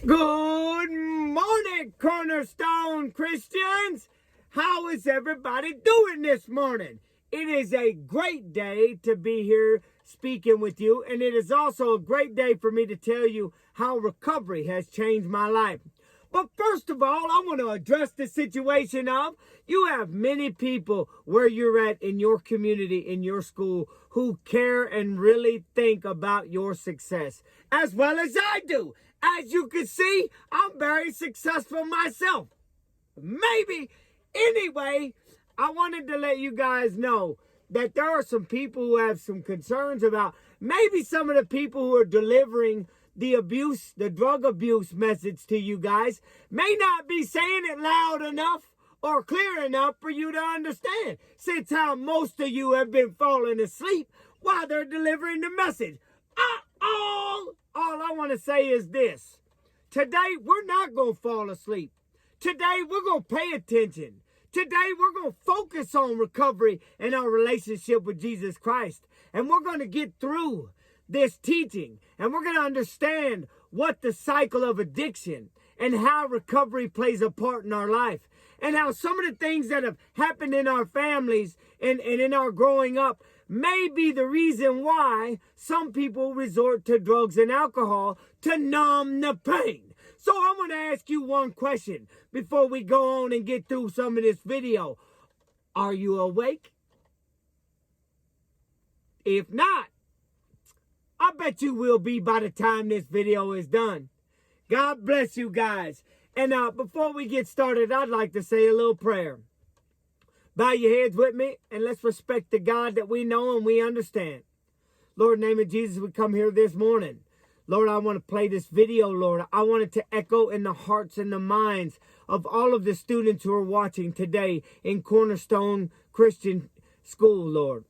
Good morning, Cornerstone Christians. How is everybody doing this morning? It is a great day to be here speaking with you, and it is also a great day for me to tell you how recovery has changed my life. But first of all, I want to address the situation of you have many people where you're at in your community, in your school, who care and really think about your success, as well as I do. As you can see, I'm very successful myself. Maybe. Anyway, I wanted to let you guys know that there are some people who have some concerns about maybe some of the people who are delivering the drug abuse message to you guys may not be saying it loud enough or clear enough for you to understand, since how most of you have been falling asleep while they're delivering the message. All I want to say is this. Today, we're not going to fall asleep. Today, we're going to pay attention. Today, we're going to focus on recovery and our relationship with Jesus Christ. And we're going to get through this teaching. And we're going to understand what the cycle of addiction and how recovery plays a part in our life. And how some of the things that have happened in our families and in our growing up may be the reason why some people resort to drugs and alcohol to numb the pain. So I'm going to ask you one question before we go on and get through some of this video. Are you awake? If not, I bet you will be by the time this video is done. God bless you guys. And before we get started, I'd like to say a little prayer. Bow your heads with me, and let's respect the God that we know and we understand. Lord, in the name of Jesus, we come here this morning. Lord, I want to play this video, Lord. I want it to echo in the hearts and the minds of all of the students who are watching today in Cornerstone Christian School, Lord.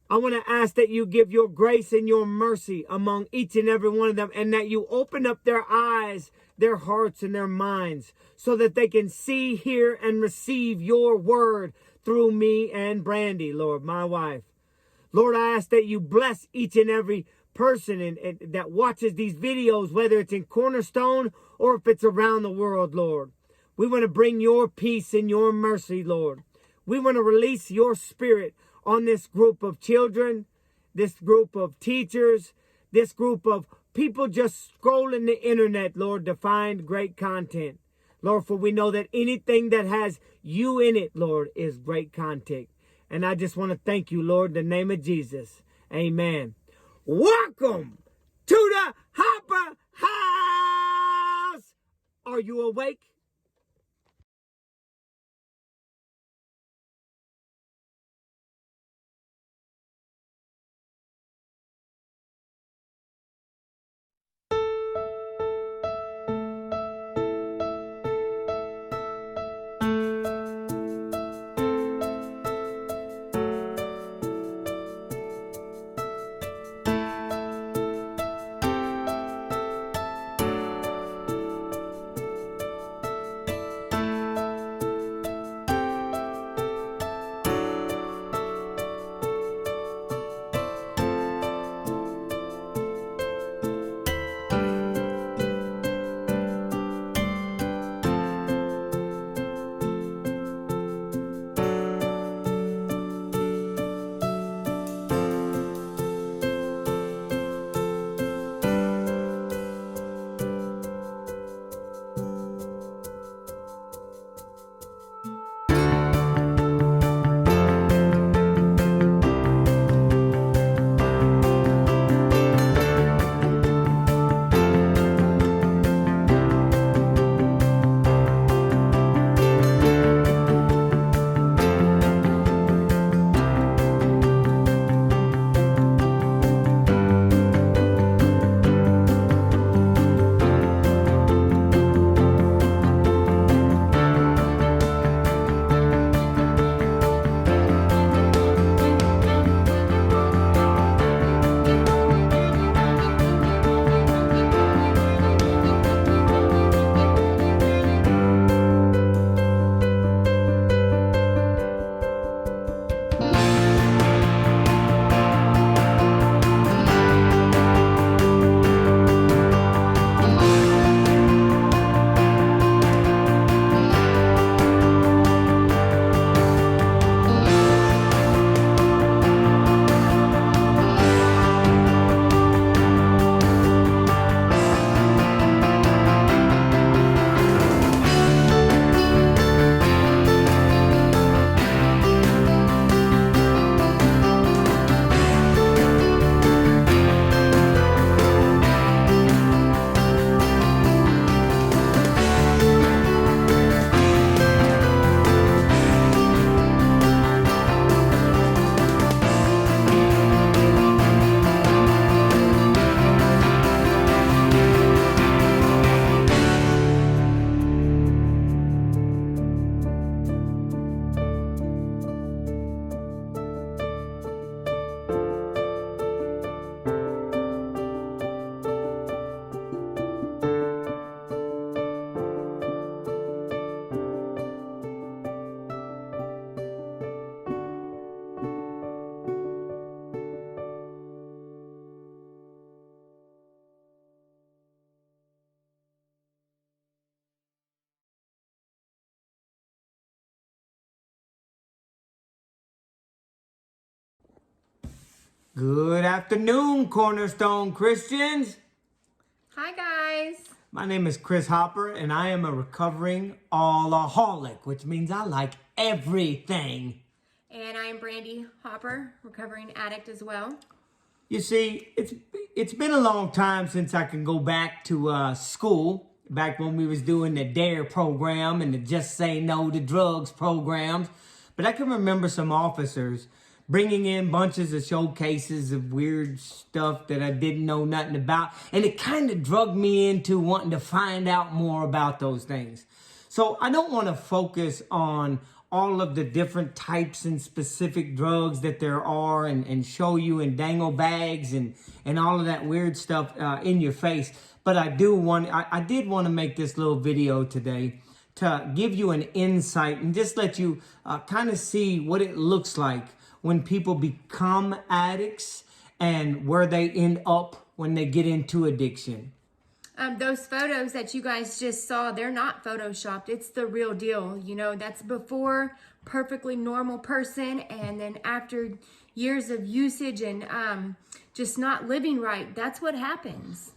I want to ask that you give your grace and your mercy among each and every one of them, and that you open up their eyes, their hearts, and their minds so that they can see, hear, and receive your word through me and Brandy, Lord, my wife. Lord, I ask that you bless each and every person and that watches these videos, whether it's in Cornerstone or if it's around the world, Lord. We want to bring your peace and your mercy, Lord. We want to release your spirit on this group of children, this group of teachers, this group of people just scrolling the internet, Lord, to find great content. Lord, for we know that anything that has you in it, Lord, is great content. And I just want to thank you, Lord, in the name of Jesus. Amen. Welcome to the Hopper House. Are you awake? Good afternoon, Cornerstone Christians. Hi, guys. My name is Chris Hopper, and I am a recovering all-aholic, which means I like everything. And I'm Brandy Hopper, recovering addict as well. You see, it's been a long time since I can go back to school, back when we was doing the DARE program and the Just Say No to Drugs programs. But I can remember some officers bringing in bunches of showcases of weird stuff that I didn't know nothing about. And it kind of drugged me into wanting to find out more about those things. So I don't want to focus on all of the different types and specific drugs that there are and show you in dangle bags and all of that weird stuff in your face. But I did want to make this little video today to give you an insight and just let you kind of see what it looks like when people become addicts and where they end up when they get into addiction. Those photos that you guys just saw, they're not photoshopped. It's the real deal. You know, that's before perfectly normal person, and then after years of usage and just not living right, that's what happens.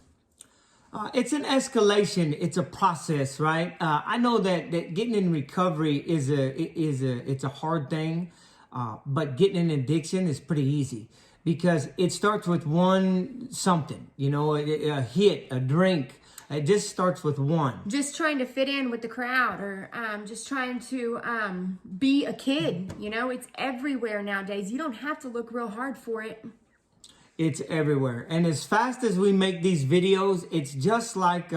It's an escalation. It's a process, right? I know that getting in recovery is a hard thing, but getting in addiction is pretty easy because it starts with something, you know, a hit, a drink. It just starts with one. Just trying to fit in with the crowd, or just trying to be a kid. You know, it's everywhere nowadays. You don't have to look real hard for it. It's everywhere. And as fast as we make these videos, it's just like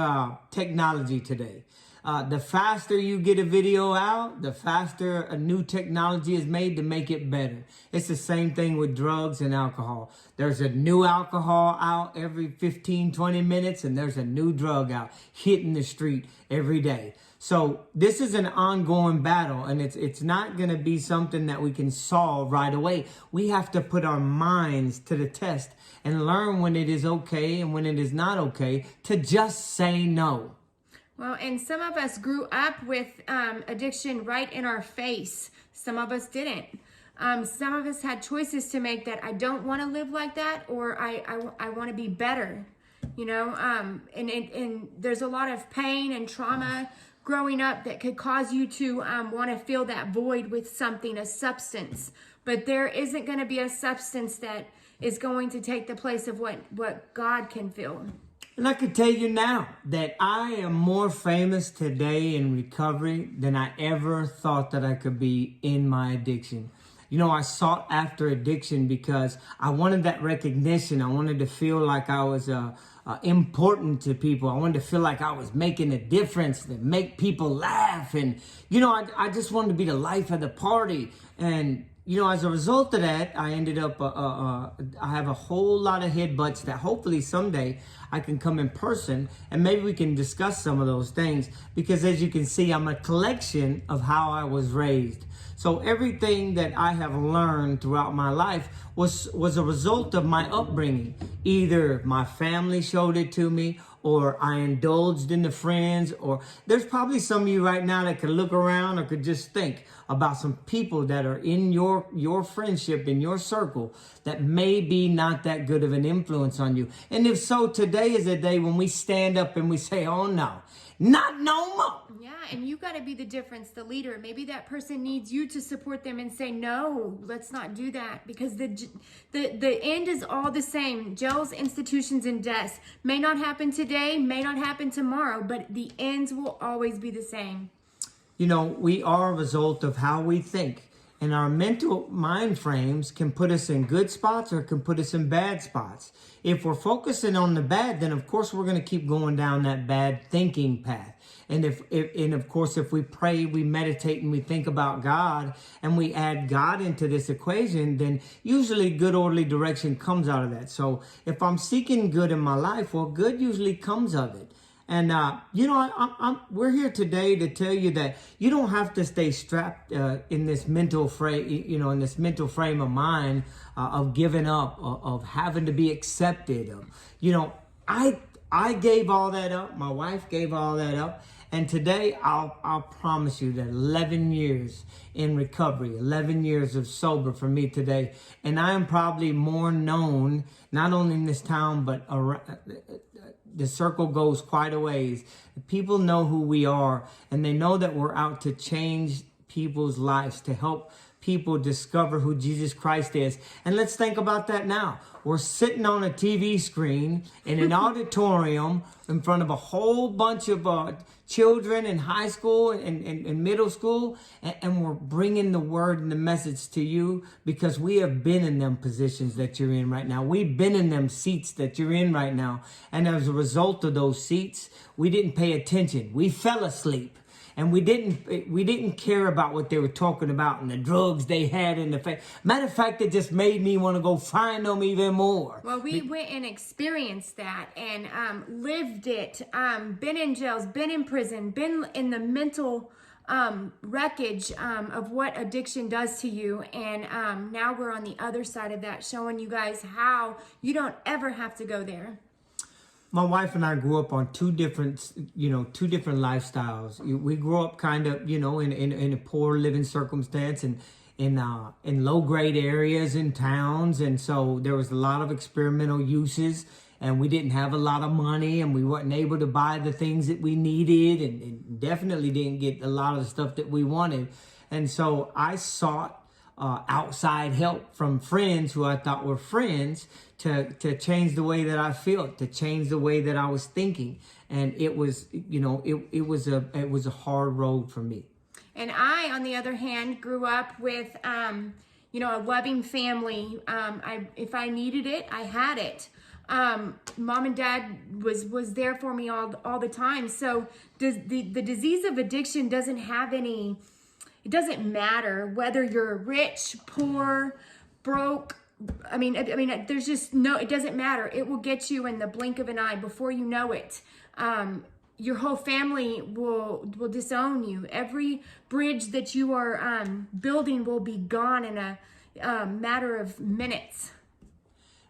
technology today. The faster you get a video out, the faster a new technology is made to make it better. It's the same thing with drugs and alcohol. There's a new alcohol out every 15, 20 minutes, and there's a new drug out hitting the street every day. So this is an ongoing battle, and it's not going to be something that we can solve right away. We have to put our minds to the test and learn when it is okay and when it is not okay to just say no. Well, and some of us grew up with addiction right in our face. Some of us didn't. Some of us had choices to make that I don't want to live like that, or I want to be better. You know, and there's a lot of pain and trauma growing up that could cause you to want to fill that void with something, a substance. But there isn't going to be a substance that is going to take the place of what God can fill. And I can tell you now that I am more famous today in recovery than I ever thought that I could be in my addiction. You know, I sought after addiction because I wanted that recognition. I wanted to feel like I was important to people. I wanted to feel like I was making a difference, to make people laugh. And, you know, I just wanted to be the life of the party. And, you know, as a result of that, I ended up, I have a whole lot of headbutts that hopefully someday I can come in person and maybe we can discuss some of those things. Because as you can see, I'm a collection of how I was raised. So everything that I have learned throughout my life was a result of my upbringing. Either my family showed it to me, or I indulged in the friends, or there's probably some of you right now that could look around or could just think about some people that are in your friendship, in your circle, that may be not that good of an influence on you. And if so, today is a day when we stand up and we say, oh no, not no more. Yeah, and you got to be the difference, the leader. Maybe that person needs you to support them and say, no, let's not do that. Because the end is all the same. Jails, institutions, and deaths may not happen today, may not happen tomorrow, but the ends will always be the same. You know, we are a result of how we think. And our mental mind frames can put us in good spots or can put us in bad spots. If we're focusing on the bad, then of course we're going to keep going down that bad thinking path. And of course, if we pray, we meditate, and we think about God, and we add God into this equation, then usually good orderly direction comes out of that. So if I'm seeking good in my life, well, good usually comes of it. And, you know, we're here today to tell you that you don't have to stay strapped in this mental frame, you know, in this mental frame of mind of giving up, of having to be accepted. You know, I gave all that up. My wife gave all that up. And today, I'll promise you that 11 years in recovery, 11 years of sober for me today. And I am probably more known, not only in this town, but around, the circle goes quite a ways. People know who we are, and they know that we're out to change people's lives, to help people discover who Jesus Christ is. And let's think about that now. We're sitting on a TV screen in an auditorium in front of a whole bunch of children in high school and middle school, and we're bringing the word and the message to you because we have been in them positions that you're in right now. We've been in them seats that you're in right now. And as a result of those seats, we didn't pay attention. We fell asleep. And we didn't care about what they were talking about and the drugs they had in the face. Matter of fact, it just made me want to go find them even more. Well, we went and experienced that and lived it. Been in jails, been in prison, been in the mental wreckage of what addiction does to you. And now we're on the other side of that, showing you guys how you don't ever have to go there. My wife and I grew up on two different lifestyles. We grew up kind of, in a poor living circumstance and in low grade areas in towns. And so there was a lot of experimental uses, and we didn't have a lot of money, and we weren't able to buy the things that we needed, and definitely didn't get a lot of the stuff that we wanted. And so I sought outside help from friends who I thought were friends to change the way that I feel, to change the way that I was thinking. And it was, it was a hard road for me. And I, on the other hand, grew up with, a loving family. If I needed it, I had it. Mom and dad was there for me all the time. So the disease of addiction doesn't have any. It doesn't matter whether you're rich, poor, broke. I mean, there's just no, it doesn't matter. It will get you in the blink of an eye before you know it. Your whole family will disown you. Every bridge that you are building will be gone in a matter of minutes.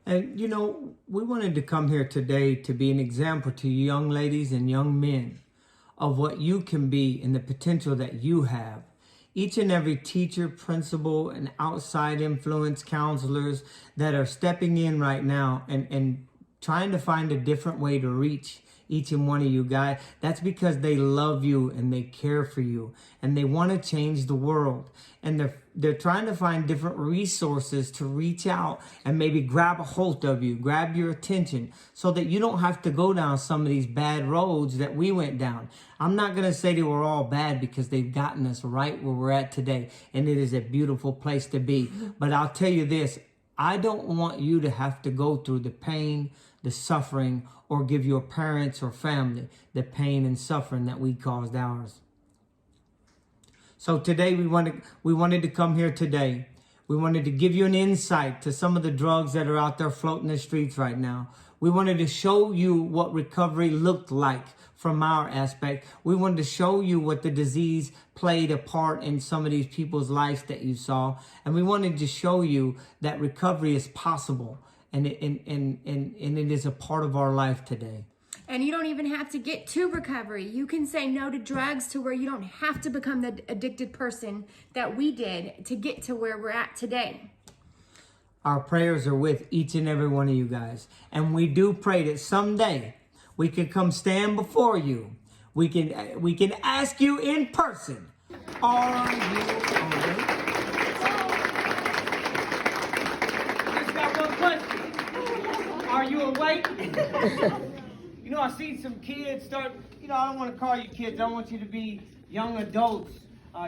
And, we wanted to come here today to be an example to young ladies and young men of what you can be and the potential that you have. Each and every teacher, principal, and outside influence counselors that are stepping in right now and trying to find a different way to reach each and one of you guys, that's because they love you and they care for you and they want to change the world. And they're trying to find different resources to reach out and maybe grab a hold of you, grab your attention, so that you don't have to go down some of these bad roads that we went down. I'm not going to say they were all bad, because they've gotten us right where we're at today, and it is a beautiful place to be. But I'll tell you this, I don't want you to have to go through the pain, the suffering, or give your parents or family the pain and suffering that we caused ours. So today we wanted to come here today. We wanted to give you an insight to some of the drugs that are out there floating the streets right now. We wanted to show you what recovery looked like from our aspect. We wanted to show you what the disease played a part in some of these people's lives that you saw. And we wanted to show you that recovery is possible. And it is a part of our life today. And you don't even have to get to recovery. You can say no to drugs to where you don't have to become the addicted person that we did to get to where we're at today. Our prayers are with each and every one of you guys. And we do pray that someday we can come stand before you. We can ask you in person, are you awake? Just got one question. Are you awake? I've seen some kids start, I don't want to call you kids. I want you to be young adults,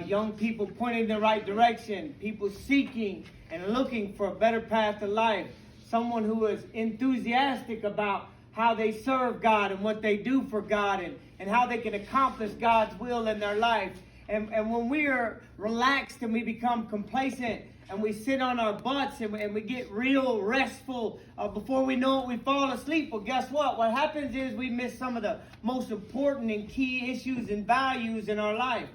young people pointing in the right direction, people seeking and looking for a better path to life. Someone who is enthusiastic about how they serve God and what they do for God and how they can accomplish God's will in their life. And when we are relaxed and we become complacent and we sit on our butts and we get real restful, before we know it, we fall asleep. Well, guess what? What happens is we miss some of the most important and key issues and values in our life.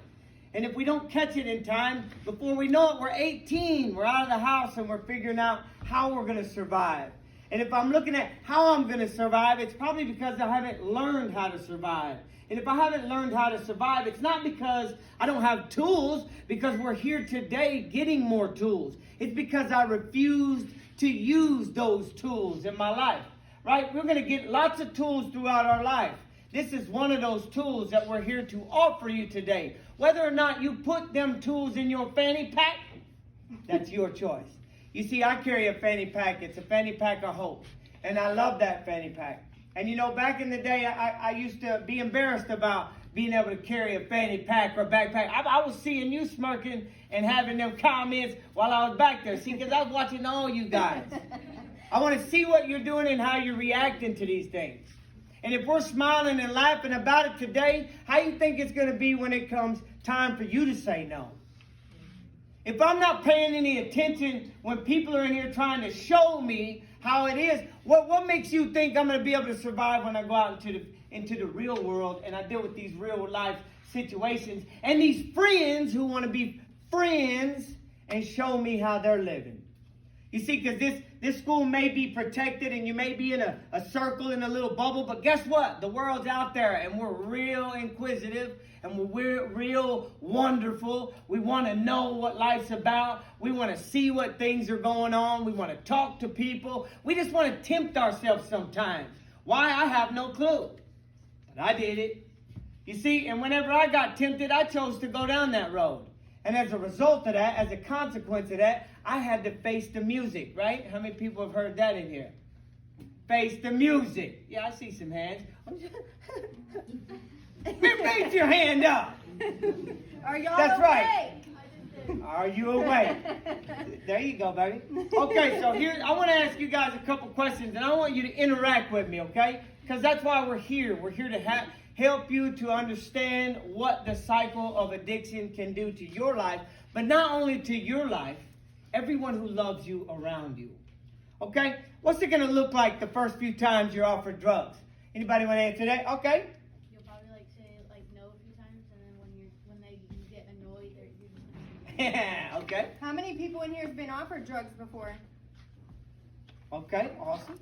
And if we don't catch it in time, before we know it, we're 18. We're out of the house and we're figuring out how we're going to survive. And if I'm looking at how I'm going to survive, it's probably because I haven't learned how to survive. And if I haven't learned how to survive, it's not because I don't have tools, because we're here today getting more tools. It's because I refused to use those tools in my life, right? We're going to get lots of tools throughout our life. This is one of those tools that we're here to offer you today. Whether or not you put them tools in your fanny pack, that's your choice. You see, I carry a fanny pack. It's a fanny pack of hope. And I love that fanny pack. And you know, back in the day, I used to be embarrassed about being able to carry a fanny pack or backpack. I was seeing you smirking and having them comments while I was back there. See, because I was watching all you guys. I want to see what you're doing and how you're reacting to these things. And if we're smiling and laughing about it today, how do you think it's going to be when it comes time for you to say no? If I'm not paying any attention when people are in here trying to show me how it is, what makes you think I'm going to be able to survive when I go out into the real world and I deal with these real life situations and these friends who want to be friends and show me how they're living? You see, because this school may be protected and you may be in a circle, in a little bubble, but guess what? The world's out there and we're real inquisitive and we're real wonderful. We want to know what life's about. We want to see what things are going on. We want to talk to people. We just want to tempt ourselves sometimes. Why? I have no clue. But I did it. You see, and whenever I got tempted, I chose to go down that road. And as a result of that, as a consequence of that, I had to face the music, right? How many people have heard that in here? Face the music. Yeah, I see some hands. Raise your hand up. Are y'all That's awake? right. Are you awake? There you go, baby. Okay, so here, I want to ask you guys a couple questions, and I want you to interact with me, okay? Because that's why we're here. We're here to help you to understand what the cycle of addiction can do to your life, but not only to your life, everyone who loves you around you. Okay? What's it going to look like the first few times you're offered drugs? Anybody want to answer that? Okay. You'll probably say no a few times, and then when you get annoyed, they're usually. Yeah, okay. How many people in here have been offered drugs before? Okay, awesome.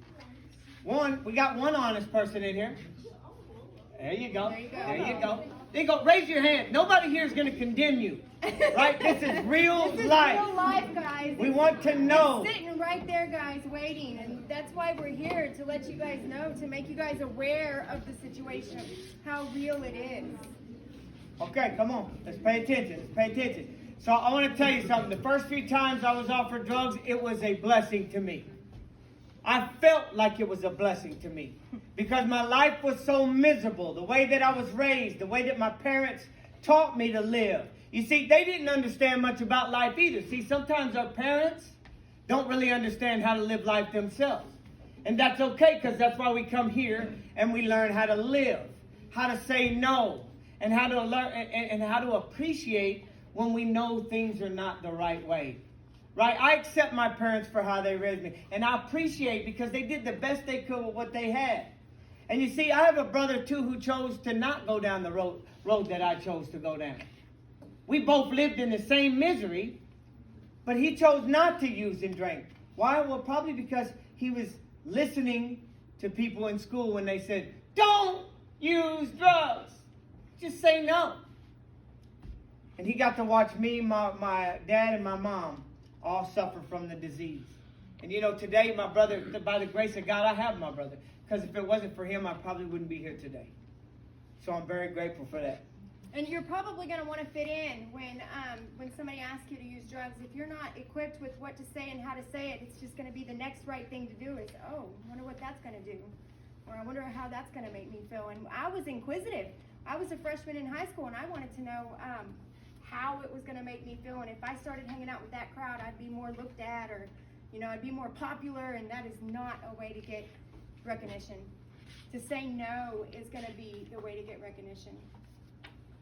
We got one honest person in here. There you go. There you go. There you go. There you go. Raise your hand. Nobody here is going to condemn you. Right? This is real This is life. real life, guys. We want to know. It's sitting right there, guys, waiting. And that's why we're here, to let you guys know, to make you guys aware of the situation, how real it is. Okay, come on. Let's pay attention. Let's pay attention. So I want to tell you something. The first few times I was offered drugs, it was a blessing to me. I felt like it was a blessing to me because my life was so miserable. The way that I was raised, the way that my parents taught me to live. You see, they didn't understand much about life either. See, sometimes our parents don't really understand how to live life themselves. And that's okay, because that's why we come here and we learn how to live, how to say no, and how to learn and how to appreciate when we know things are not the right way. Right? I accept my parents for how they raised me. And I appreciate because they did the best they could with what they had. And you see, I have a brother too who chose to not go down the road that I chose to go down. We both lived in the same misery, but he chose not to use and drink. Why? Well, probably because he was listening to people in school when they said, don't use drugs. Just say no. And he got to watch me, my dad, and my mom all suffer from the disease. And you know, today, my brother, by the grace of God, I have my brother. Because if it wasn't for him, I probably wouldn't be here today. So I'm very grateful for that. And you're probably going to want to fit in when somebody asks you to use drugs. If you're not equipped with what to say and how to say it, it's just going to be the next right thing to do is, oh, I wonder what that's going to do. Or I wonder how that's going to make me feel. And I was inquisitive. I was a freshman in high school, and I wanted to know how it was going to make me feel. And if I started hanging out with that crowd, I'd be more looked at, or, I'd be more popular. And that is not a way to get recognition. To say no is going to be the way to get recognition.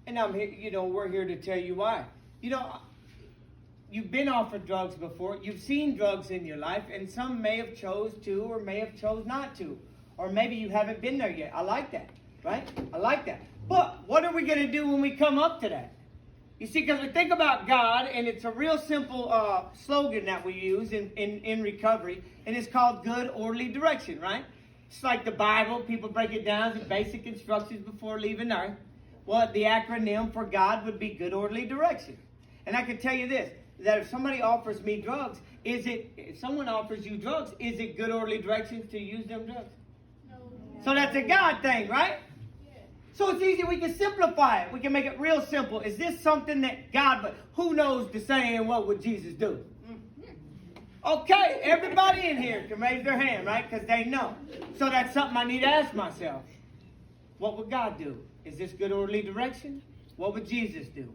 And I'm here, we're here to tell you why. You've been offered drugs before. You've seen drugs in your life, and some may have chose to or may have chose not to. Or maybe you haven't been there yet. I like that, right? I like that. But what are we going to do when we come up to that? You see, because we think about God, and it's a real simple slogan that we use in recovery, and it's called good, orderly direction, right? It's like the Bible. People break it down as basic instructions before leaving earth. Well, the acronym for God would be good, orderly direction. And I can tell you this, that if somebody offers me drugs, if someone offers you drugs, is it good, orderly directions to use them drugs? No. So that's a God thing, right? So it's easy. We can simplify it. We can make it real simple. Is this something that God, but who knows the saying, what would Jesus do? Okay, everybody in here can raise their hand, right? Because they know. So that's something I need to ask myself. What would God do? Is this good, orderly direction? What would Jesus do?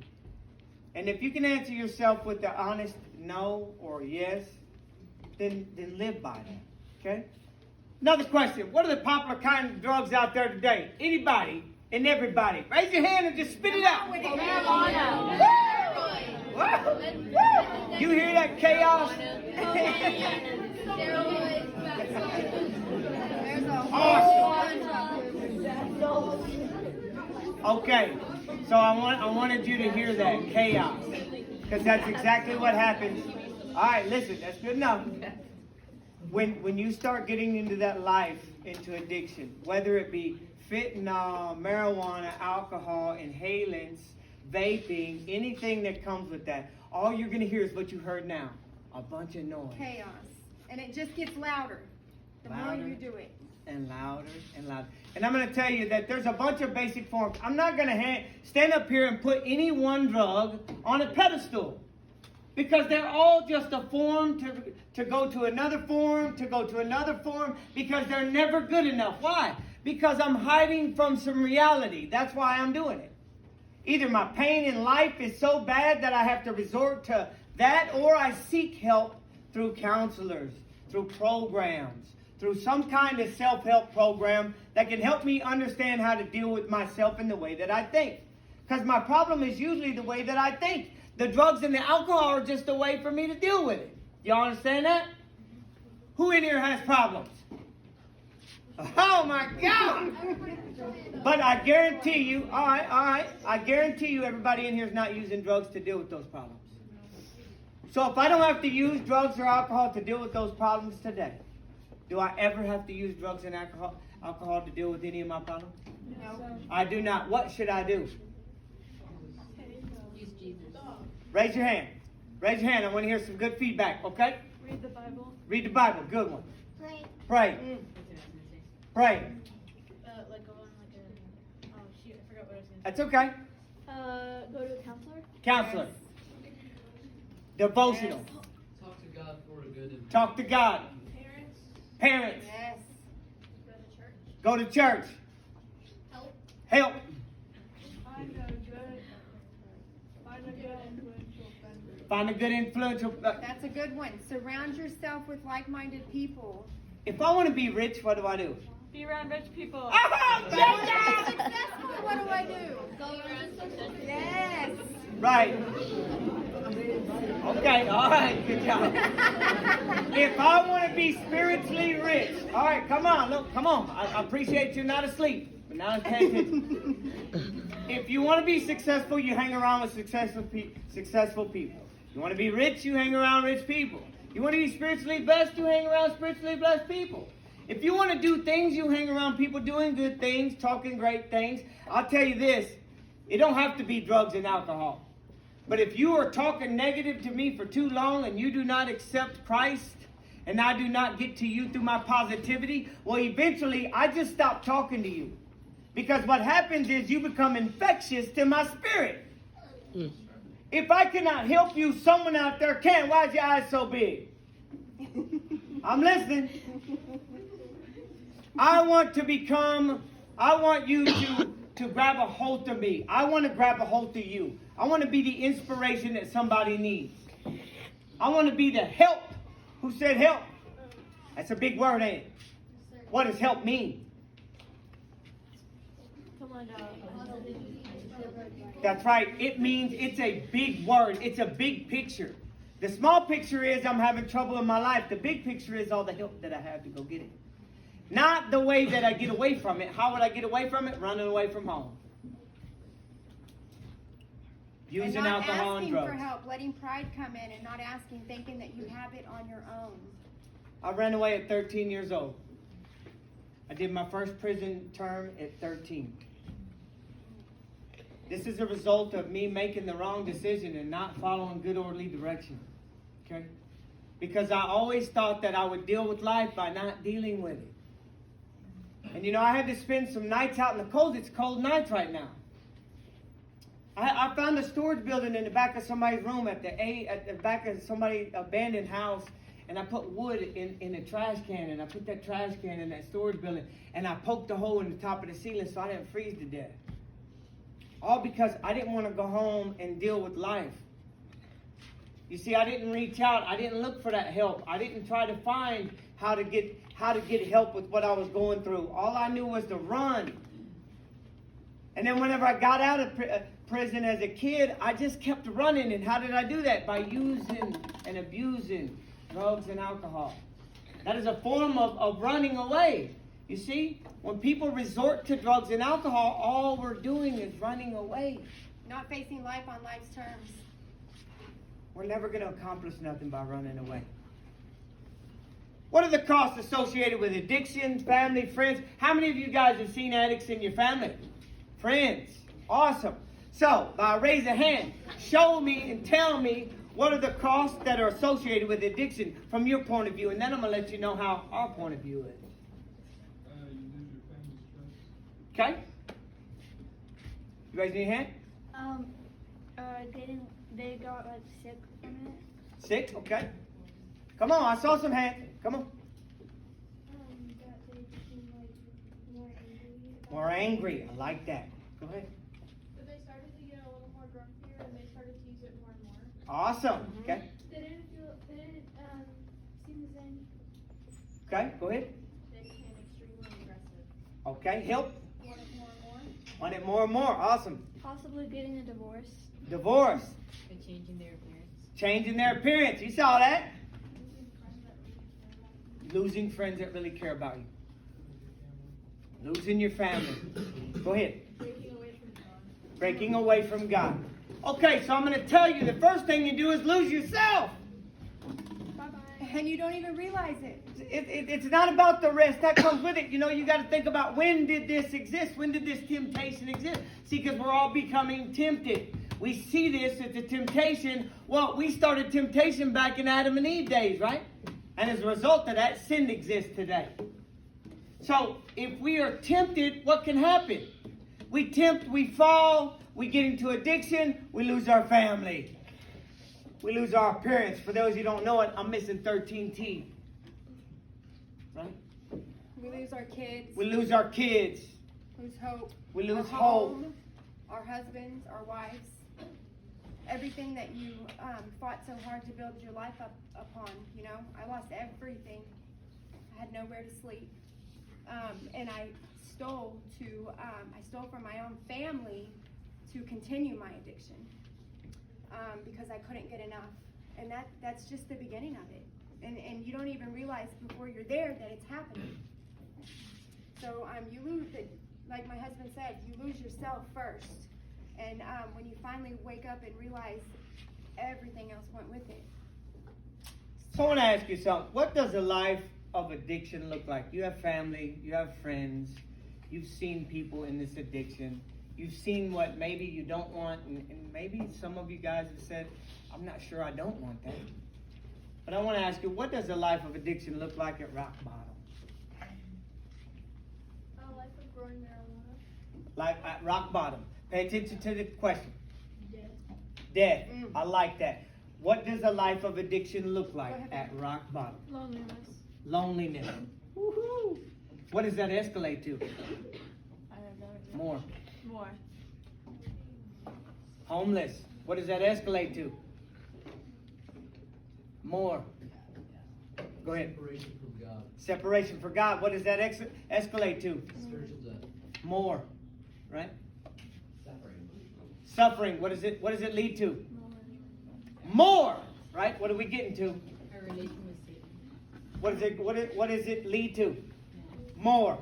And if you can answer yourself with the honest no or yes, then live by that. Okay? Another question. What are the popular kind of drugs out there today? Anybody and everybody. Raise your hand and just spit it out. Marijuana. Woo! You hear that chaos? Awesome. Okay. So I wanted you to hear that chaos. Because that's exactly what happens. All right, listen, that's good enough. When you start getting into that life, into addiction, whether it be fentanyl, marijuana, alcohol, inhalants, vaping, anything that comes with that, all you're going to hear is what you heard now. A bunch of noise. Chaos. And it just gets louder the more you do it. And louder and louder. And I'm going to tell you that there's a bunch of basic forms. I'm not going to stand up here and put any one drug on a pedestal. Because they're all just a form to go to another form, to go to another form, because they're never good enough. Why? Because I'm hiding from some reality. That's why I'm doing it. Either my pain in life is so bad that I have to resort to that, or I seek help through counselors, through programs, through some kind of self-help program that can help me understand how to deal with myself in the way that I think. Because my problem is usually the way that I think. The drugs and the alcohol are just a way for me to deal with it. Y'all understand that? Who in here has problems? Oh my God! But I guarantee you, all right, I guarantee you everybody in here is not using drugs to deal with those problems. So if I don't have to use drugs or alcohol to deal with those problems today, do I ever have to use drugs and alcohol to deal with any of my problems? No. I do not. What should I do? Use Jesus. Raise your hand. Raise your hand. I want to hear some good feedback, okay? Read the Bible. Read the Bible. Good one. Pray. Pray. Pray. Like go on like a. Oh shoot! I forgot what I was gonna That's okay. say. Go to a counselor. Counselor. Devotional. Talk to God for a good and Talk to God. Parents. Parents. Yes. Go to church. Go to church. Help. Help. Find a good influential. That's a good one. Surround yourself with like-minded people. If I want to be rich, what do I do? Be around rich people. Oh, yeah! Successful, what do I do? Go around social. Yes. Right. Okay, all right, good job. If I want to be spiritually rich, all right, come on, look, come on. I appreciate you're not asleep, but now let's pay attention. If you want to be successful, you hang around with successful people. You want to be rich, you hang around rich people. You want to be spiritually blessed, you hang around spiritually blessed people. If you want to do things, you hang around people doing good things, talking great things. I'll tell you this, it don't have to be drugs and alcohol. But if you are talking negative to me for too long and you do not accept Christ, and I do not get to you through my positivity, well, eventually I just stop talking to you. Because what happens is you become infectious to my spirit. If I cannot help you, someone out there can. Why is your eyes so big? I'm listening. I want you to grab a hold of me. I want to grab a hold of you. I want to be the inspiration that somebody needs. I want to be the help. Who said help? That's a big word, ain't it? What does help mean? That's right. It means it's a big word. It's a big picture. The small picture is I'm having trouble in my life. The big picture is all the help that I have to go get it. Not the way that I get away from it. How would I get away from it? Running away from home. Using and not alcohol and asking drugs. for help, letting pride come in and not asking, thinking that you have it on your own. I ran away at 13 years old. I did my first prison term at 13. This is a result of me making the wrong decision and not following good orderly direction. Okay? Because I always thought that I would deal with life by not dealing with it. And I had to spend some nights out in the cold. It's cold nights right now. I found a storage building in the back of somebody's room at the back of somebody's abandoned house, and I put wood in a trash can, and I put that trash can in that storage building, and I poked a hole in the top of the ceiling so I didn't freeze to death. All because I didn't want to go home and deal with life. You see, I didn't reach out. I didn't look for that help. I didn't try to find how to get help with what I was going through. All I knew was to run. And then whenever I got out of prison as a kid, I just kept running. And how did I do that? By using and abusing drugs and alcohol. That is a form of running away. You see, when people resort to drugs and alcohol, all we're doing is running away. Not facing life on life's terms. We're never going to accomplish nothing by running away. What are the costs associated with addiction, family, friends? How many of you guys have seen addicts in your family? Friends. Awesome. So, by raise a hand, show me and tell me what are the costs that are associated with addiction from your point of view. And then I'm going to let you know how our point of view is. You lose your family's trust. Okay? You guys need a hand? They got like sick from it. Sick? Okay. Come on, I saw some hands. Come on. That they became like more angry. More angry. I like that. Go ahead. But they started to get a little more grumpier and they started to use it more and more. Awesome. Okay. They didn't seem the same. Okay, go ahead. They became extremely aggressive. Okay, help. Want it more and more. Want it more and more. Awesome. Possibly getting a divorce. Divorce. And changing their appearance. Changing their appearance. You saw that. Losing friends that really care about you. Losing your family. Go ahead. Breaking away from God. Breaking away from God. Okay, so I'm going to tell you the first thing you do is lose yourself. Bye-bye. And you don't even realize it. It's not about the rest. That comes with it. You got to think about, when did this exist? When did this temptation exist? See, because we're all becoming tempted. We see this as a temptation. Well, we started temptation back in Adam and Eve days, right? And as a result of that, sin exists today. So, if we are tempted, what can happen? We tempt, we fall, we get into addiction, we lose our family. We lose our appearance. For those who don't know it, I'm missing 13 teeth. Right? We lose our kids. We lose our kids. Lose hope. We lose our hope. home, our husbands, our wives. Everything that you fought so hard to build your life up upon, I lost everything. I had nowhere to sleep. And I stole from my own family to continue my addiction because I couldn't get enough. And that's just the beginning of it. And you don't even realize before you're there that it's happening. So you lose it, like my husband said, you lose yourself first. And when you finally wake up and realize everything else went with it. So I want to ask you something. What does a life of addiction look like? You have family, you have friends, you've seen people in this addiction. You've seen what maybe you don't want, and maybe some of you guys have said, I'm not sure I don't want that. But I want to ask you, what does a life of addiction look like at rock bottom? A life of growing marijuana. Like at rock bottom. Pay attention to the question. Death. Death. I like that. What does a life of addiction look like at rock bottom? Loneliness. Loneliness. Woohoo! What does that escalate to? I have no idea. More. More. Homeless. What does that escalate to? More. Go ahead. Separation from God. Separation from God. What does that escalate to? Spiritual death. More. Right? Suffering. Suffering. What does it lead to? More. Right? What are we getting to? A relation with Satan. What does it lead to? More.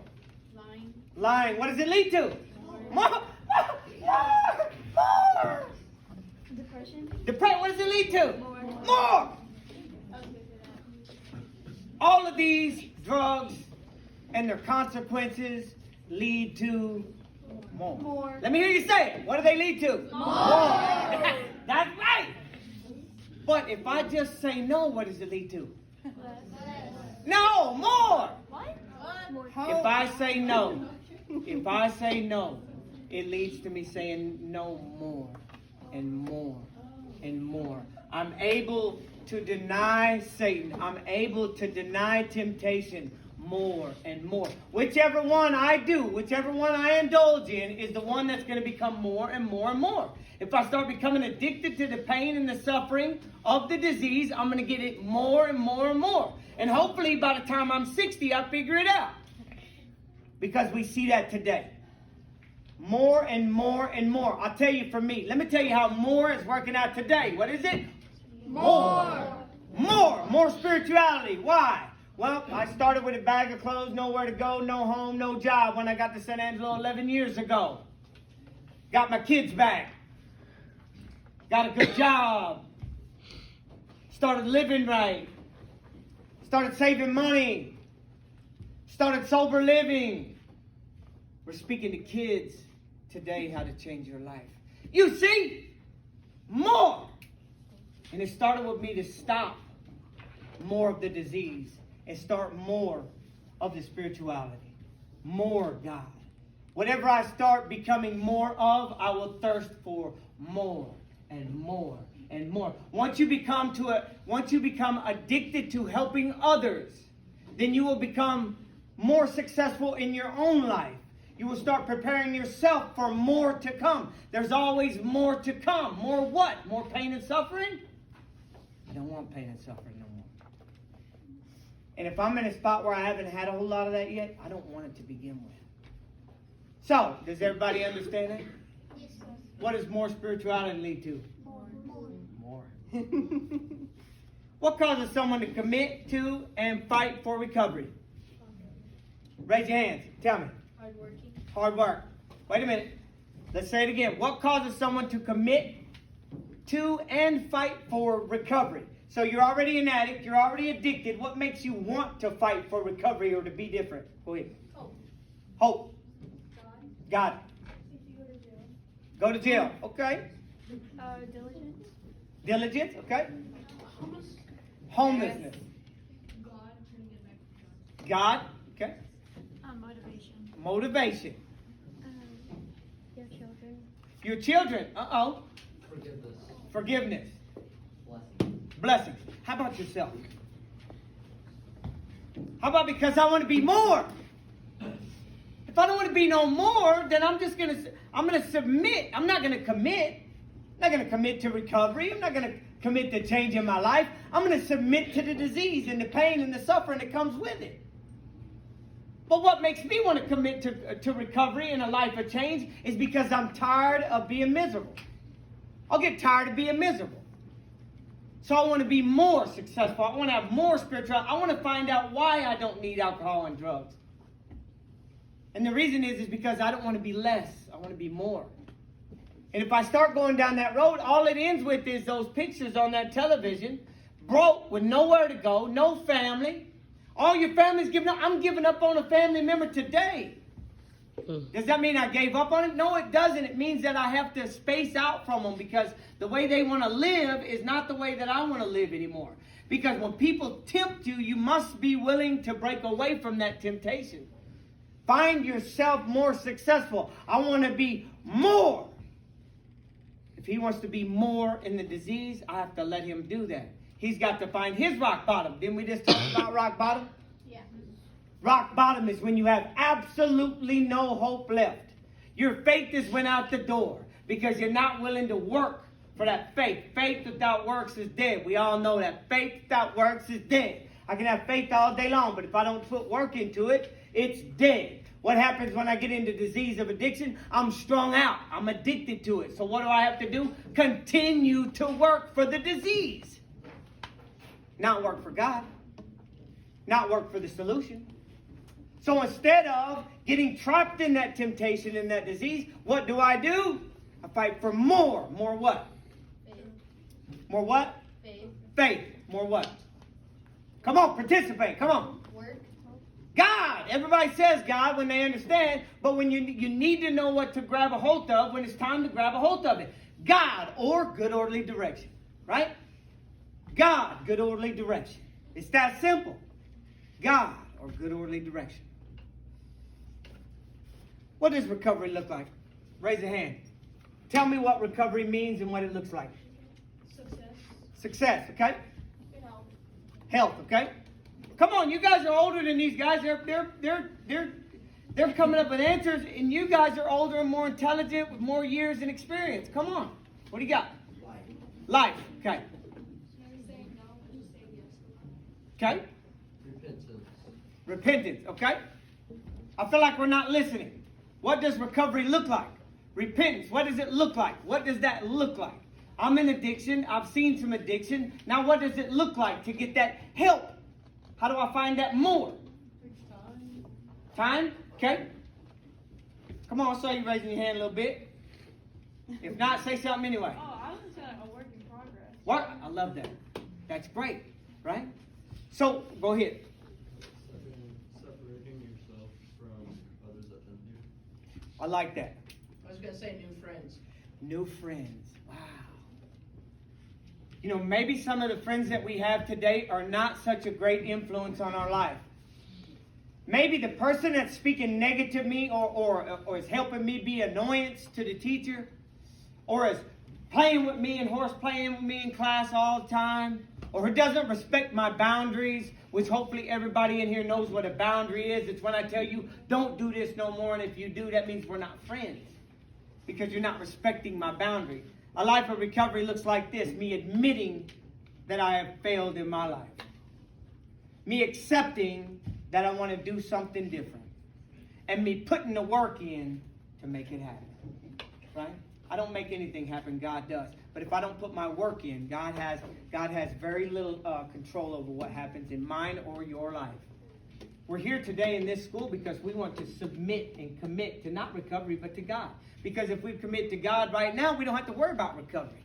Lying. Lying. What does it lead to? More. More. Depression, what does it lead to? More. All of these drugs and their consequences lead to more. Let me hear you say it. What do they lead to? More. That's right. But if I just say no, what does it lead to? No, more. If I say no, it leads to me saying no more and more and more. I'm able to deny Satan. I'm able to deny temptation more and more. Whichever one I do, whichever one I indulge in is the one that's going to become more and more and more. If I start becoming addicted to the pain and the suffering of the disease, I'm going to get it more and more and more. And hopefully by the time I'm 60, I figure it out. Because we see that today. More and more and more. I'll tell you for me. Let me tell you how more is working out today. What is it? More spirituality. Why? Well, I started with a bag of clothes, nowhere to go, no home, no job when I got to San Angelo 11 years ago. Got my kids back. Got a good job. Started living right. Started saving money. Started sober living. We're speaking to kids today how to change your life. You see? More. And it started with me to stop more of the disease and start more of the spirituality. More God. Whatever I start becoming more of, I will thirst for more and more and more. Once you become addicted to helping others, then you will become more successful in your own life. You will start preparing yourself for more to come. There's always more to come. More what? More pain and suffering? I don't want pain and suffering no more. And if I'm in a spot where I haven't had a whole lot of that yet, I don't want it to begin with. So, does everybody understand that? Yes, sir. What does more spirituality lead to? More. What causes someone to commit to and fight for recovery? Raise your hands. Tell me. Hard work. Wait a minute. Let's say it again. What causes someone to commit to and fight for recovery? So you're already an addict. You're already addicted. What makes you want to fight for recovery or to be different? Go ahead. Hope. God. Go to jail. Okay. Diligence. Okay. Homelessness. God. Okay. Motivation. Your children. Your children. Uh-oh. Forgiveness. Blessings. How about yourself? How about because I want to be more? If I don't want to be no more, then I'm going to submit. I'm not going to commit. I'm not going to commit to recovery. I'm not going to commit to changing my life. I'm going to submit to the disease and the pain and the suffering that comes with it. But what makes me want to commit to recovery and a life of change is because I'm tired of being miserable. I'll get tired of being miserable. So I want to be more successful. I want to have more spiritual. I want to find out why I don't need alcohol and drugs. And the reason is because I don't want to be less. I want to be more. And if I start going down that road, all it ends with is those pictures on that television, broke with nowhere to go, no family. All your family's giving up. I'm giving up on a family member today. Does that mean I gave up on it? No, it doesn't. It means that I have to space out from them because the way they want to live is not the way that I want to live anymore. Because when people tempt you, you must be willing to break away from that temptation. Find yourself more successful. I want to be more. If he wants to be more in the disease, I have to let him do that. He's got to find his rock bottom. Didn't we just talk about rock bottom? Yeah. Rock bottom is when you have absolutely no hope left. Your faith has went out the door because you're not willing to work for that faith. Faith without works is dead. We all know that. Faith without works is dead. I can have faith all day long, but if I don't put work into it, it's dead. What happens when I get into disease of addiction? I'm strung out. I'm addicted to it. So what do I have to do? Continue to work for the disease. Not work for God. Not work for the solution. So instead of getting trapped in that temptation and that disease, what do? I fight for more. More what? More what? Faith. Faith. More what? Come on, participate. Come on. Work. God. Everybody says God when they understand, but when you need to know what to grab a hold of when it's time to grab a hold of it. God, or good orderly direction. Right? God, good orderly direction. It's that simple. God, or good orderly direction. What does recovery look like? Raise a hand. Tell me what recovery means and what it looks like. Success. Success, okay? Good health. Health, okay? Come on, you guys are older than these guys. They're coming up with answers, and you guys are older and more intelligent with more years and experience. Come on. What do you got? Life, okay. Saying no, just saying yes. Okay? Repentance, okay? I feel like we're not listening. What does recovery look like? Repentance, what does it look like? What does that look like? I'm in addiction. I've seen some addiction. Now what does it look like to get that help? How do I find that more? Time? Okay. Come on, I saw you raising your hand a little bit. If not, say something anyway. Oh, I was just saying a work in progress. What? I love that. That's great, right? So, go ahead. Separating yourself from others that don't do. I like that. I was gonna say new friends. New friends. Wow. You know, maybe some of the friends that we have today are not such a great influence on our life. Maybe the person that's speaking negative to me or is helping me be annoyance to the teacher or is playing with me and horse playing with me in class all the time or who doesn't respect my boundaries, which hopefully everybody in here knows what a boundary is. It's when I tell you, don't do this no more, and if you do, that means we're not friends because you're not respecting my boundary. A life of recovery looks like this: me admitting that I have failed in my life. Me accepting that I want to do something different. And me putting the work in to make it happen. Right? I don't make anything happen, God does. But if I don't put my work in, God has very little control over what happens in mine or your life. We're here today in this school because we want to submit and commit to not recovery, but to God. Because if we commit to God right now, we don't have to worry about recovery.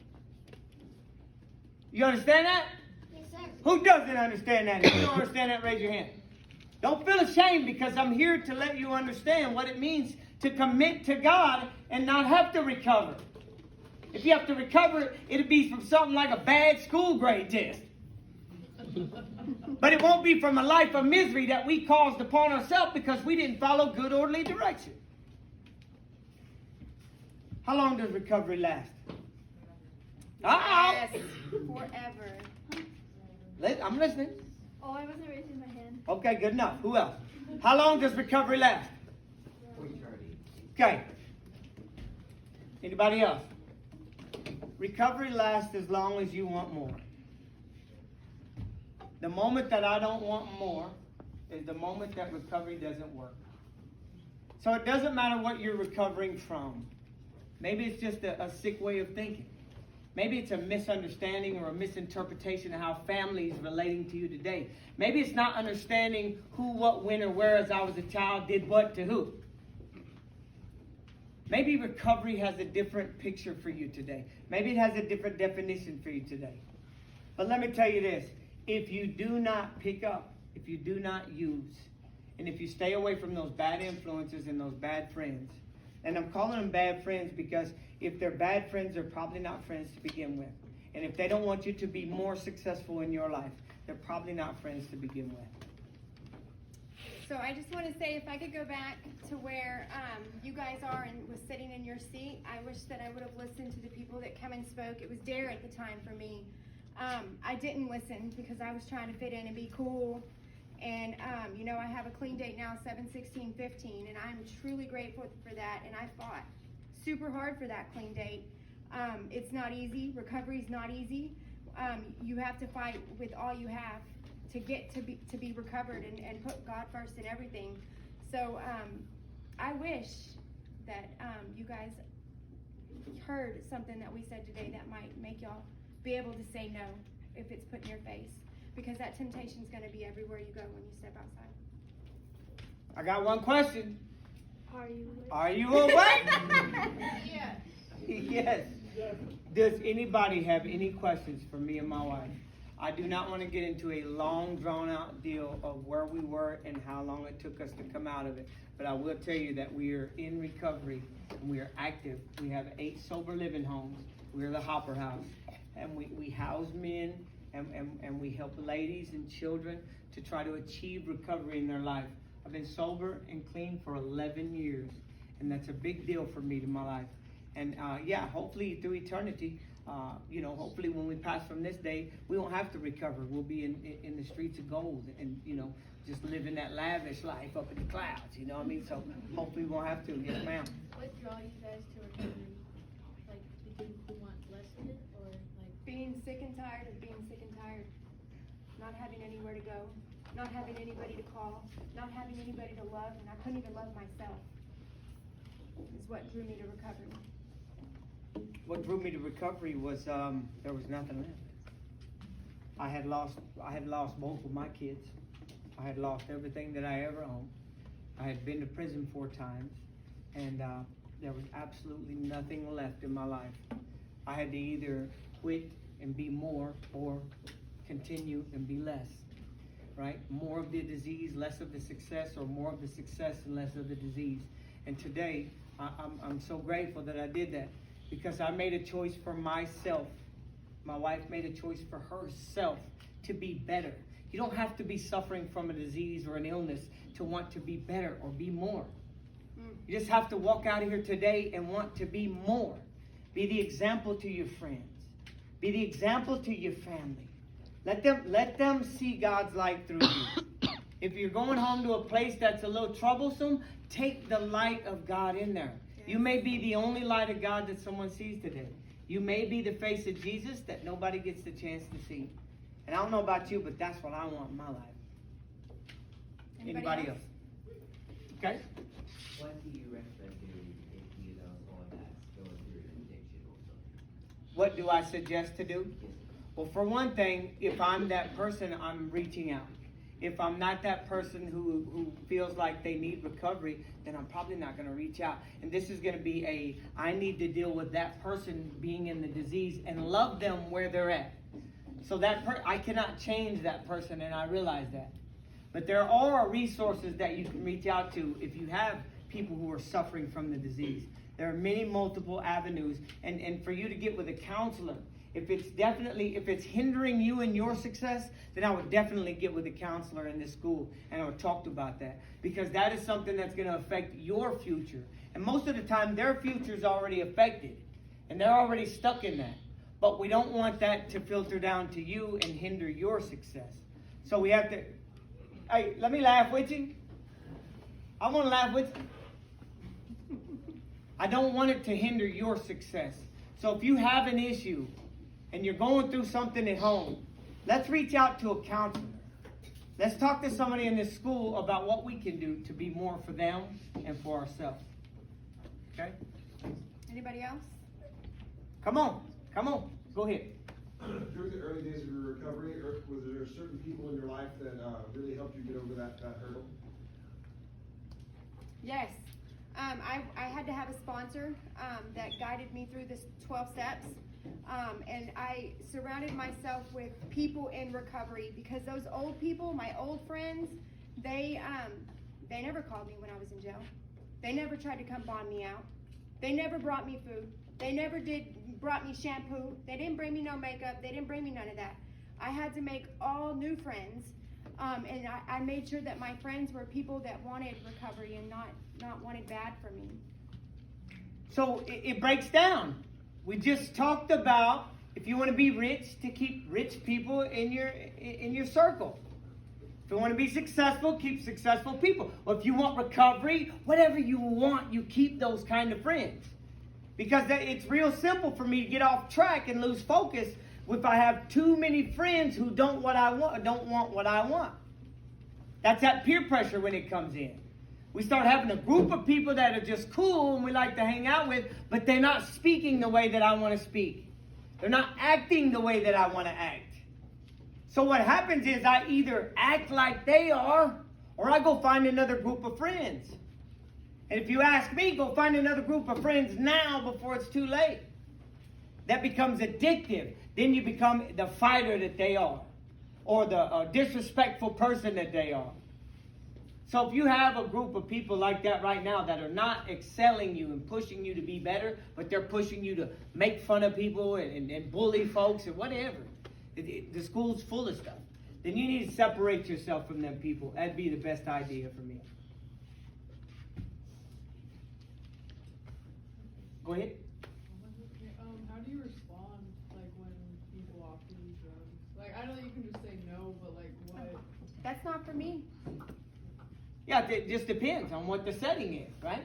You understand that? Yes, sir. Who doesn't understand that? If you don't understand that, raise your hand. Don't feel ashamed because I'm here to let you understand what it means to commit to God and not have to recover. If you have to recover, it'll be from something like a bad school grade test. But it won't be from a life of misery that we caused upon ourselves because we didn't follow good orderly direction. How long does recovery last? Yes, forever. I'm listening. Oh, I wasn't raising my hand. Okay, good enough. Who else? How long does recovery last? Okay. Anybody else? Recovery lasts as long as you want more. The moment that I don't want more is the moment that recovery doesn't work. So it doesn't matter what you're recovering from. Maybe it's just a sick way of thinking. Maybe it's a misunderstanding or a misinterpretation of how family is relating to you today. Maybe it's not understanding who, what, when, or where as I was a child did what to who. Maybe recovery has a different picture for you today. Maybe it has a different definition for you today. But let me tell you this. If you do not pick up, if you do not use, and if you stay away from those bad influences and those bad friends, and I'm calling them bad friends because if they're bad friends, they're probably not friends to begin with. And if they don't want you to be more successful in your life, they're probably not friends to begin with. So I just want to say, if I could go back to where you guys are and was sitting in your seat, I wish that I would have listened to the people that come and spoke. It was Dare at the time for me. I didn't listen because I was trying to fit in and be cool. And, I have a clean date now, 7/16/15, and I'm truly grateful for that. And I fought super hard for that clean date. It's not easy. Recovery's not easy. You have to fight with all you have to get to be recovered and put God first in everything. So I wish that you guys heard something that we said today that might make y'all be able to say no if it's put in your face, because that temptation is going to be everywhere you go when you step outside. I got one question. Are you? Are you awake? Yeah. Yes. Does anybody have any questions for me and my wife? I do not want to get into a long, drawn-out deal of where we were and how long it took us to come out of it. But I will tell you that we are in recovery and we are active. We have 8 sober living homes. We're the Hopper House. And we house men and we help ladies and children to try to achieve recovery in their life. I've been sober and clean for 11 years. And that's a big deal for me in my life. And hopefully through eternity, hopefully when we pass from this day, we won't have to recover. We'll be in the streets of gold and, just living that lavish life up in the clouds, you know what I mean? So hopefully we won't have to. Yes, ma'am. What draw you guys to recovery? Like, did you want less of it, or like Being sick and tired of being sick and tired. Not having anywhere to go. Not having anybody to call. Not having anybody to love. And I couldn't even love myself. Is what drew me to recovery. What drew me to recovery was there was nothing left. I had lost both of my kids. I had lost everything that I ever owned. I had been to prison 4 times, and there was absolutely nothing left in my life. I had to either quit and be more, or continue and be less. Right? More of the disease, less of the success, or more of the success and less of the disease. And today, I'm so grateful that I did that, because I made a choice for myself. My wife made a choice for herself to be better. You don't have to be suffering from a disease or an illness to want to be better or be more. You just have to walk out of here today and want to be more. Be the example to your friends. Be the example to your family. Let them see God's light through you. If you're going home to a place that's a little troublesome, take the light of God in there. You may be the only light of God that someone sees today. You may be the face of Jesus that nobody gets the chance to see. And I don't know about you, but that's what I want in my life. Anybody else? Okay? What do you recommend doing if you know someone that's going through an addiction or something? What do I suggest to do? Well, for one thing, if I'm that person, I'm reaching out. If I'm not that person who feels like they need recovery, then I'm probably not going to reach out. And this is going to be I need to deal with that person being in the disease and love them where they're at. So I cannot change that person, and I realize that. But there are resources that you can reach out to if you have people who are suffering from the disease. There are many multiple avenues, and for you to get with a counselor. If it's hindering you in your success, then I would definitely get with a counselor in this school and I would talk about that, because that is something that's going to affect your future. And most of the time, their future is already affected and they're already stuck in that. But we don't want that to filter down to you and hinder your success. So we have to, hey, let me laugh with you. I want to laugh with you. I don't want it to hinder your success. So if you have an issue and you're going through something at home, let's reach out to a counselor. Let's talk to somebody in this school about what we can do to be more for them and for ourselves. Okay? Anybody else? Come on. Go ahead. During the early days of your recovery, was there certain people in your life that really helped you get over that hurdle? Yes. I had to have a sponsor that guided me through this 12 steps. And I surrounded myself with people in recovery, because those old people, my old friends, they never called me when I was in jail. They never tried to come bond me out. They never brought me food. They never brought me shampoo. They didn't bring me no makeup. They didn't bring me none of that. I had to make all new friends. And I made sure that my friends were people that wanted recovery and not wanted bad for me. So it breaks down. We just talked about, if you want to be rich, to keep rich people in your circle. If you want to be successful, keep successful people. Or if you want recovery, whatever you want, you keep those kind of friends. Because it's real simple for me to get off track and lose focus if I have too many friends who don't want what I want. That's that peer pressure when it comes in. We start having a group of people that are just cool and we like to hang out with, but they're not speaking the way that I want to speak. They're not acting the way that I want to act. So what happens is I either act like they are, or I go find another group of friends. And if you ask me, go find another group of friends now before it's too late. that becomes addictive. Then you become the fighter that they are, or the disrespectful person that they are. So if you have a group of people like that right now that are not excelling you and pushing you to be better, but they're pushing you to make fun of people and bully folks or whatever, the school's full of stuff, then you need to separate yourself from them people. That'd be the best idea for me. Go ahead. How do you respond, like, when people offer you drugs? Like, I know you can just say no, but, like, what? That's not for me. Yeah, it just depends on what the setting is, right?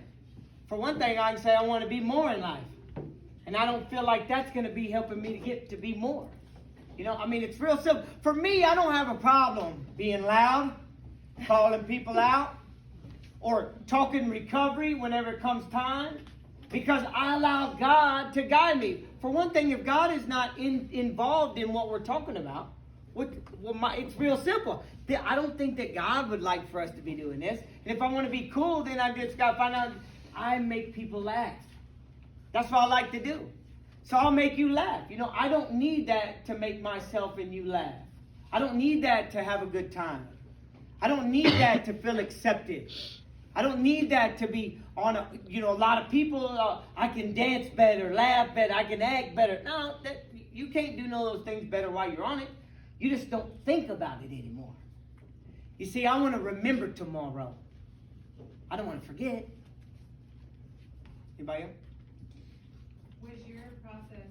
For one thing, I can say I want to be more in life. And I don't feel like that's going to be helping me to get to be more. You know, I mean, it's real simple. For me, I don't have a problem being loud, calling people out, or talking recovery whenever it comes time, because I allow God to guide me. For one thing, if God is not involved in what we're talking about, it's real simple. I don't think that God would like for us to be doing this. And if I want to be cool, then I just got to find out I make people laugh. That's what I like to do. So I'll make you laugh. You know, I don't need that to make myself and you laugh. I don't need that to have a good time. I don't need that to feel accepted. I don't need that to be on a lot of people. I can dance better, laugh better, I can act better. No, you can't do none of those things better while you're on it. You just don't think about it anymore. You see, I want to remember tomorrow. I don't want to forget. Anybody else? Was your process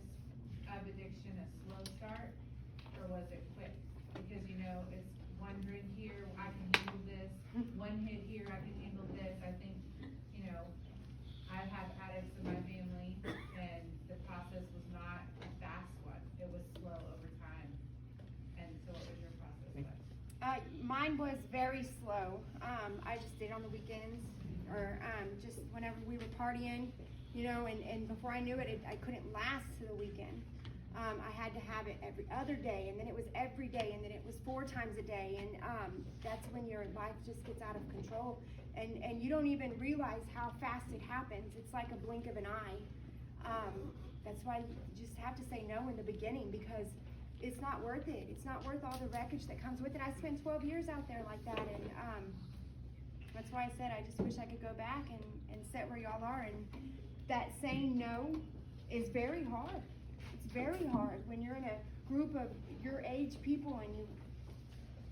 of addiction a slow start, or was it quick? Because, it's one drink here, I can handle this, one hit here, I can handle this. I think, I have addicts in my family, and the process was not a fast one. It was slow over time. And so what was your process like? Mine was very slow. I just did on the weekends, or just whenever we were partying, and before I knew it, I couldn't last to the weekend. I had to have it every other day, and then it was every day, and then it was 4 times a day, and that's when your life just gets out of control, and you don't even realize how fast it happens. It's like a blink of an eye. That's why you just have to say no in the beginning, because it's not worth it. It's not worth all the wreckage that comes with it. I spent 12 years out there like that, and that's why I said I just wish I could go back and sit where y'all are. And that saying no is very hard. It's very hard when you're in a group of your age people, and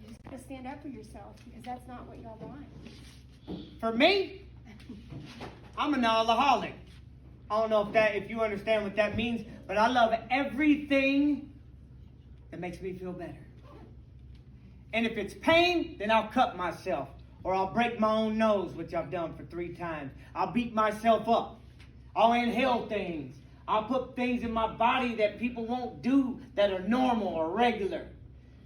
you just gotta stand up for yourself, because that's not what y'all want. For me, I'm an alcoholic. I don't know if you understand what that means, but I love everything that makes me feel better. And if it's pain, then I'll cut myself, or I'll break my own nose, which I've done for 3 times. I'll beat myself up. I'll inhale things. I'll put things in my body that people won't do that are normal or regular,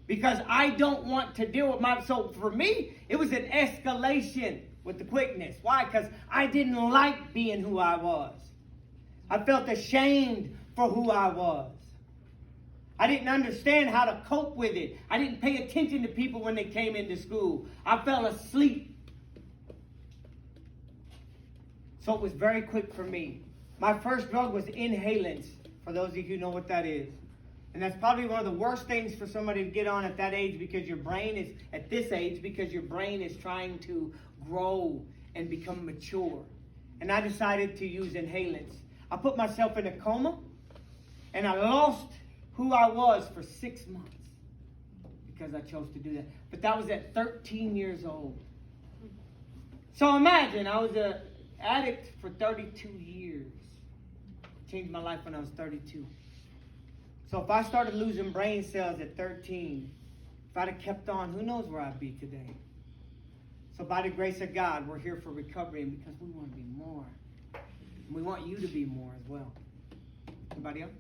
because I don't want to deal with so for me, it was an escalation with the quickness. Why? Because I didn't like being who I was. I felt ashamed for who I was. I didn't understand how to cope with it. I didn't pay attention to people when they came into school. I fell asleep. So it was very quick for me. My first drug was inhalants, for those of you who know what that is. And that's probably one of the worst things for somebody to get on at that age, because your brain is, at this age, because your brain is trying to grow and become mature. And I decided to use inhalants. I put myself in a coma, and I lost who I was for 6 months because I chose to do that. But that was at 13 years old. So imagine, I was an addict for 32 years. Changed my life when I was 32. So if I started losing brain cells at 13, if I'd have kept on, who knows where I'd be today. So by the grace of God, we're here for recovery, and because we want to be more. And we want you to be more as well. Anybody else?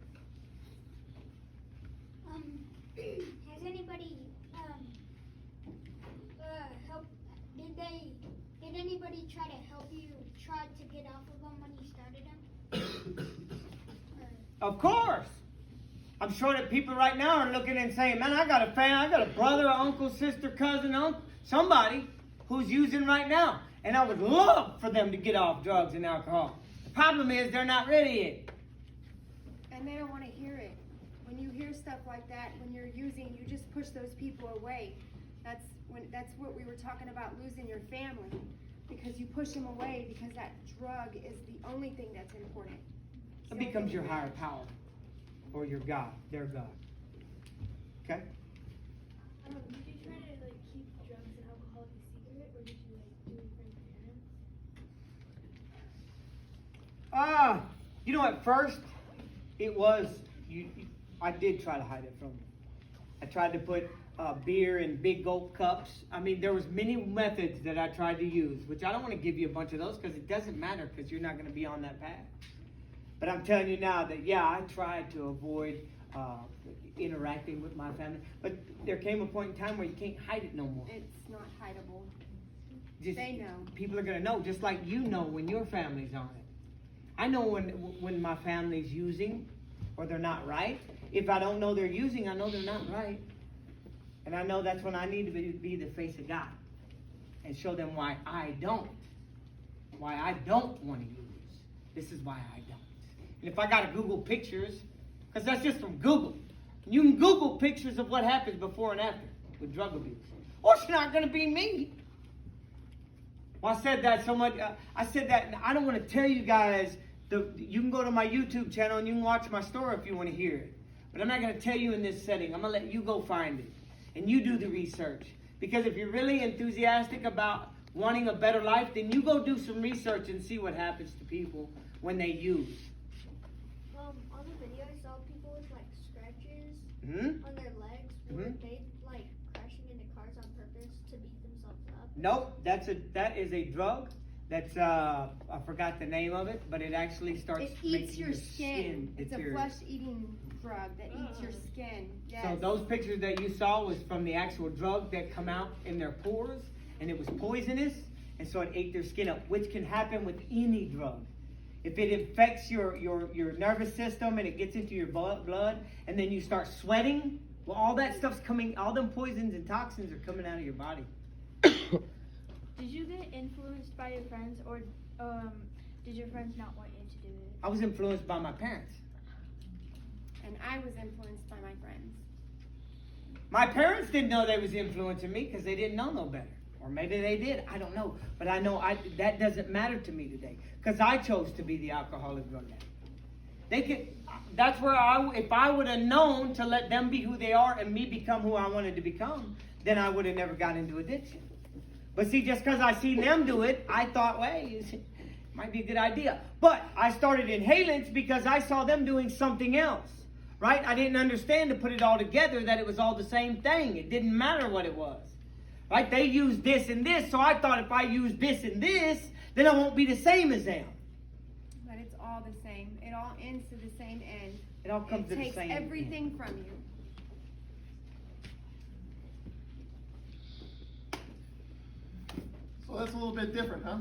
Has anybody help? Did anybody try to help you try to get off of them when you started them? Of course. I'm sure that people right now are looking and saying, man, I got a family, I got a brother, uncle, sister, cousin, somebody who's using right now. And I would love for them to get off drugs and alcohol. The problem is they're not ready yet. And they don't want to hear it. When you hear stuff like that, when you're using, you just push those people away. That's what we were talking about, losing your family, because you push them away because that drug is the only thing that's important. It becomes your higher power, or your God, their God. Okay? Did you try to like keep drugs and alcohol a secret, or did you like do it in front of your parents? You know, at first, it was, I did try to hide it from them. I tried to put beer in big gulp cups. I mean, there was many methods that I tried to use, which I don't want to give you a bunch of those because it doesn't matter because you're not going to be on that path. But I'm telling you now that, yeah, I tried to avoid interacting with my family. But there came a point in time where you can't hide it no more. It's not hideable. Just, They know. People are going to know, just like you know when your family's on it. I know when my family's using or they're not right. If I don't know they're using, I know they're not right. And I know that's when I need to be the face of God and show them why I don't want to use. This is why I don't. And if I got to Google pictures, because that's just from Google. You can Google pictures of what happens before and after with drug abuse. Oh, it's not going to be me. Well, I said that so much. I said that I don't want to tell you guys. You can go to my YouTube channel and you can watch my story if you want to hear it. But I'm not going to tell you in this setting. I'm going to let you go find it. And you do the research. Because if you're really enthusiastic about wanting a better life, then you go do some research and see what happens to people when they use. On the video, I saw people with like scratches Mm-hmm. on their legs. Were they like crashing into cars on purpose to beat themselves up? Nope, that is a drug. That's I forgot the name of it, but it actually starts It eats making your skin. It's a deteriorate. flesh-eating drug that eats your skin. Yes. So those pictures that you saw was from the actual drug that come out in their pores, and it was poisonous, and so it ate their skin up, which can happen with any drug. If it infects your nervous system and it gets into your blood, and then you start sweating, well, all that stuff's coming, all them poisons and toxins are coming out of your body. Did you get influenced by your friends, or did your friends not want you to do it? I was influenced by my parents. And I was influenced by my friends. My parents didn't know they was influencing me because they didn't know no better. Or maybe they did. I don't know. But I know that doesn't matter to me today because I chose to be the alcoholic drug addict. That's where if I would have known to let them be who they are and me become who I wanted to become, then I would have never got into addiction. But see, just because I seen them do it, I thought, wait, it might be a good idea. But I started inhalants because I saw them doing something else, right? I didn't understand to put it all together that it was all the same thing. It didn't matter what it was, right? They used this and this, so I thought if I use this and this, then I won't be the same as them. But it's all the same. It all ends to the same end. It all comes to the same It takes everything end. from you. So that's a little bit different, huh?